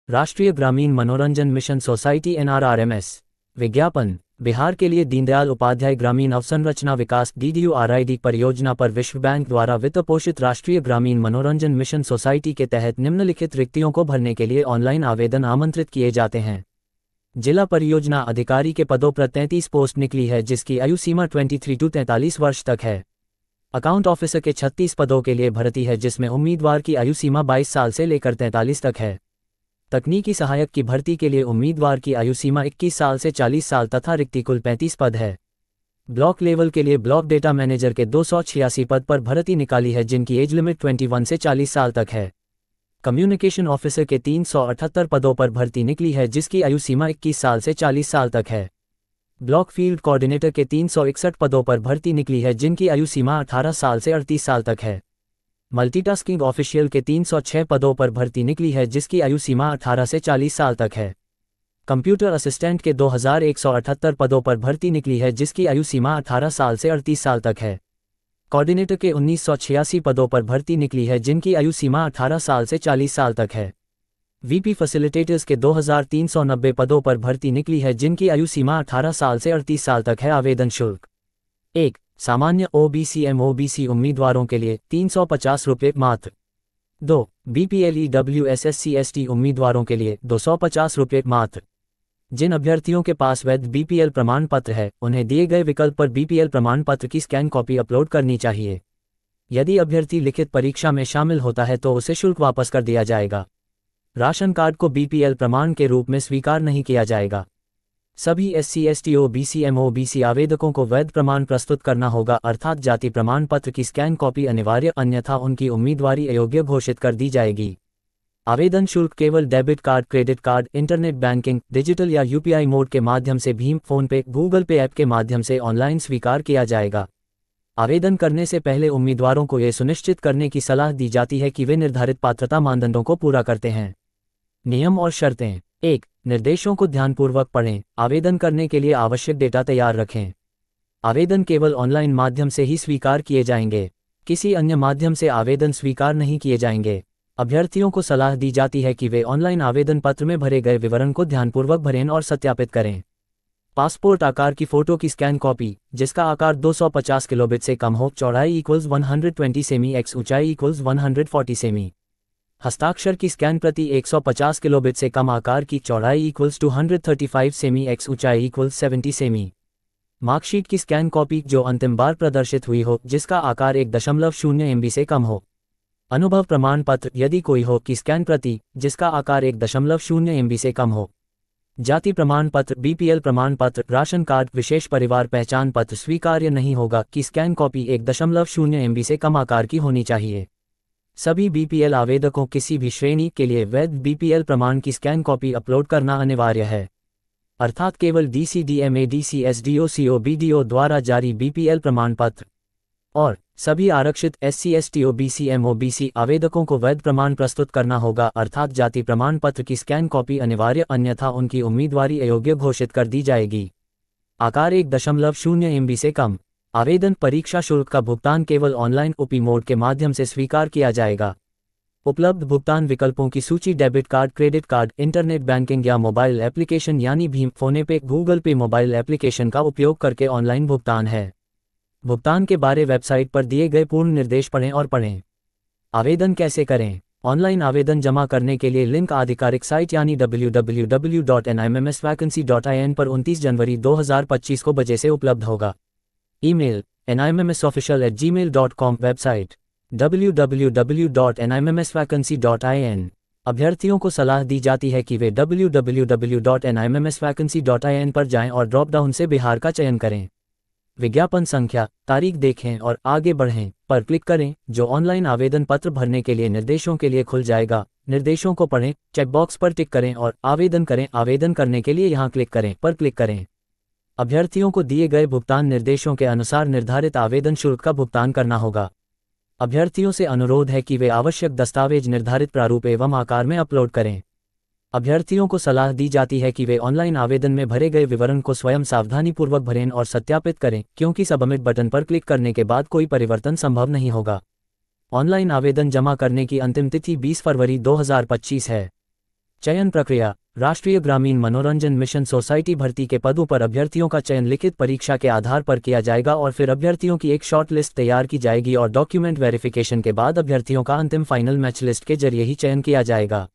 राष्ट्रीय ग्रामीण मनोरंजन मिशन सोसाइटी NRRMS। विज्ञापन। बिहार के लिए दीनदयाल उपाध्याय ग्रामीण अवसंरचना विकास DDURID परियोजना पर विश्व बैंक द्वारा वित्त पोषित राष्ट्रीय ग्रामीण मनोरंजन मिशन सोसाइटी के तहत निम्नलिखित रिक्तियों को भरने के लिए ऑनलाइन आवेदन आमंत्रित किए जाते हैं। जिला परियोजना अधिकारी के पदों पर 33 पोस्ट निकली है, जिसकी आयु सीमा 23 to 43 वर्ष तक है। अकाउंट ऑफिसर के 36 पदों के लिए भर्ती है, जिसमें उम्मीदवार की आयु सीमा 22 साल से लेकर 43 तक है। तकनीकी सहायक की भर्ती के लिए उम्मीदवार की आयु सीमा 21 साल से 40 साल तथा रिक्ति कुल 35 पद है। ब्लॉक लेवल के लिए ब्लॉक डेटा मैनेजर के 286 पद पर भर्ती निकाली है, जिनकी एज लिमिट 21 से 40 साल तक है। कम्युनिकेशन ऑफिसर के 378 पदों पर भर्ती निकली है, जिसकी आयु सीमा 21 साल से 40 साल तक है। ब्लॉक फील्ड कोऑर्डिनेटर के 361 पदों पर भर्ती निकली है, जिनकी आयु सीमा 18 साल से 38 साल तक है। मल्टीटास्किंग ऑफिशियल के 306 पदों पर भर्ती निकली है, जिसकी आयु सीमा 18 से 40 साल तक है। कंप्यूटर असिस्टेंट के 2178 पदों पर भर्ती निकली है, जिसकी आयु सीमा 18 साल से 38 साल तक है। कोऑर्डिनेटर के 1986 पदों पर भर्ती निकली है, जिनकी आयु सीमा 18 साल से 40 साल तक है। वीपी फैसिलिटेटर्स के 2390 पदों पर भर्ती निकली है, जिनकी आयु सीमा 18 साल से 38 साल तक है। आवेदन शुल्क। 1. सामान्य OBC MOBC उम्मीदवारों के लिए 350 रुपये मात्र। 2. BPL EWS SC ST उम्मीदवारों के लिए 250 रुपये मात्र। जिन अभ्यर्थियों के पास वैध BPL प्रमाण पत्र है, उन्हें दिए गए विकल्प पर BPL प्रमाण पत्र की स्कैन कॉपी अपलोड करनी चाहिए। यदि अभ्यर्थी लिखित परीक्षा में शामिल होता है तो उसे शुल्क वापस कर दिया जाएगा। राशन कार्ड को BPL प्रमाण के रूप में स्वीकार नहीं किया जाएगा। सभी SC ST OBC MOBC आवेदकों को वैध प्रमाण प्रस्तुत करना होगा, अर्थात जाति प्रमाण पत्र की स्कैन कॉपी अनिवार्य, अन्यथा उनकी उम्मीदवारी अयोग्य घोषित कर दी जाएगी। आवेदन शुल्क केवल debit card, credit card, internet banking, digital या UPI मोड के माध्यम से भीम, फोनपे, गूगल पे ऐप के माध्यम से ऑनलाइन स्वीकार किया जाएगा। आवेदन करने से पहले उम्मीदवारों को यह सुनिश्चित करने की सलाह दी जाती है कि वे निर्धारित पात्रता मानदंडों को पूरा करते हैं। नियम और शर्तें। 1. निर्देशों को ध्यानपूर्वक पढ़ें। आवेदन करने के लिए आवश्यक डेटा तैयार रखें। आवेदन केवल ऑनलाइन माध्यम से ही स्वीकार किए जाएंगे। किसी अन्य माध्यम से आवेदन स्वीकार नहीं किए जाएंगे। अभ्यर्थियों को सलाह दी जाती है कि वे ऑनलाइन आवेदन पत्र में भरे गए विवरण को ध्यानपूर्वक भरें और सत्यापित करें। पासपोर्ट आकार की फोटो की स्कैन कॉपी, जिसका आकार 250 किलोबिट से कम हो, चौड़ाई = 120 सेमी x, ऊंचाई = 140 सेमी। हस्ताक्षर की स्कैन प्रति 150 किलोबिट से कम आकार की, चौड़ाई = 235 सेमी x, ऊंचाई = 70 सेमी। मार्कशीट की स्कैन कॉपी जो अंतिम बार प्रदर्शित हुई हो, जिसका आकार 1.0 MB से कम हो। अनुभव प्रमाण पत्र, यदि कोई हो, की स्कैन प्रति, जिसका आकार 1.0 MB से कम हो। जाति प्रमाण पत्र, BPL प्रमाण पत्र, राशन कार्ड, विशेष परिवार पहचान पत्र स्वीकार्य नहीं होगा, की स्कैन कॉपी 1.0 MB से कम आकार की होनी चाहिए। सभी BPL आवेदकों किसी भी श्रेणी के लिए वैध BPL प्रमाण की स्कैन कॉपी अपलोड करना अनिवार्य है, अर्थात केवल DC DMA DC SDO CO BDO द्वारा जारी BPL प्रमाण पत्र। और सभी आरक्षित SC ST OBC MOBC आवेदकों को वैध प्रमाण प्रस्तुत करना होगा, अर्थात जाति प्रमाण पत्र की स्कैन कॉपी अनिवार्य, अन्यथा उनकी उम्मीदवारी अयोग्य घोषित कर दी जाएगी। आकार 1.0 MB से कम। आवेदन परीक्षा शुल्क का भुगतान केवल ऑनलाइन OP मोड के माध्यम से स्वीकार किया जाएगा। उपलब्ध भुगतान विकल्पों की सूची debit card, credit card, internet banking या मोबाइल एप्लीकेशन यानी भीम, फोनपे, गूगल पे मोबाइल एप्लीकेशन का उपयोग करके ऑनलाइन भुगतान है। भुगतान के बारे वेबसाइट पर दिए गए पूर्ण निर्देश पढ़ें और पढ़ें। आवेदन कैसे करें? ऑनलाइन आवेदन जमा करने के लिए लिंक आधिकारिक साइट यानी www.nimmsvacancy.in पर 29 जनवरी 2025 को बजे से उपलब्ध होगा। Email nimmsofficial@gmail.com। Website www.nimmsvacancy.in। अभ्यर्थियों को सलाह दी जाती है कि वे www.nimmsvacancy.in पर जाएं और ड्रॉप डाउन से बिहार का चयन करें। विज्ञापन संख्या, तारीख देखें और आगे बढ़ें पर क्लिक करें, जो ऑनलाइन आवेदन पत्र भरने के लिए निर्देशों के लिए खुल जाएगा। निर्देशों को पढ़ें, चेकबॉक्स पर टिक करें और आवेदन करें। आवेदन करने के लिए यहाँ क्लिक करें पर क्लिक करें। अभ्यर्थियों को दिए गए भुगतान निर्देशों के अनुसार निर्धारित आवेदन शुल्क का भुगतान करना होगा। अभ्यर्थियों से अनुरोध है कि वे आवश्यक दस्तावेज निर्धारित प्रारूप एवं आकार में अपलोड करें। अभ्यर्थियों को सलाह दी जाती है कि वे ऑनलाइन आवेदन में भरे गए विवरण को स्वयं सावधानीपूर्वक भरें और सत्यापित करें, क्योंकि सबमिट बटन पर क्लिक करने के बाद कोई परिवर्तन संभव नहीं होगा। ऑनलाइन आवेदन जमा करने की अंतिम तिथि 20 फरवरी 2025 है। चयन प्रक्रिया। राष्ट्रीय ग्रामीण मनोरंजन मिशन सोसाइटी भर्ती के पदों पर अभ्यर्थियों का चयन लिखित परीक्षा के आधार पर किया जाएगा और फिर अभ्यर्थियों की एक शॉर्ट लिस्ट तैयार की जाएगी और डॉक्यूमेंट वेरिफिकेशन के बाद अभ्यर्थियों का अंतिम फाइनल मैच लिस्ट के जरिए ही चयन किया जाएगा।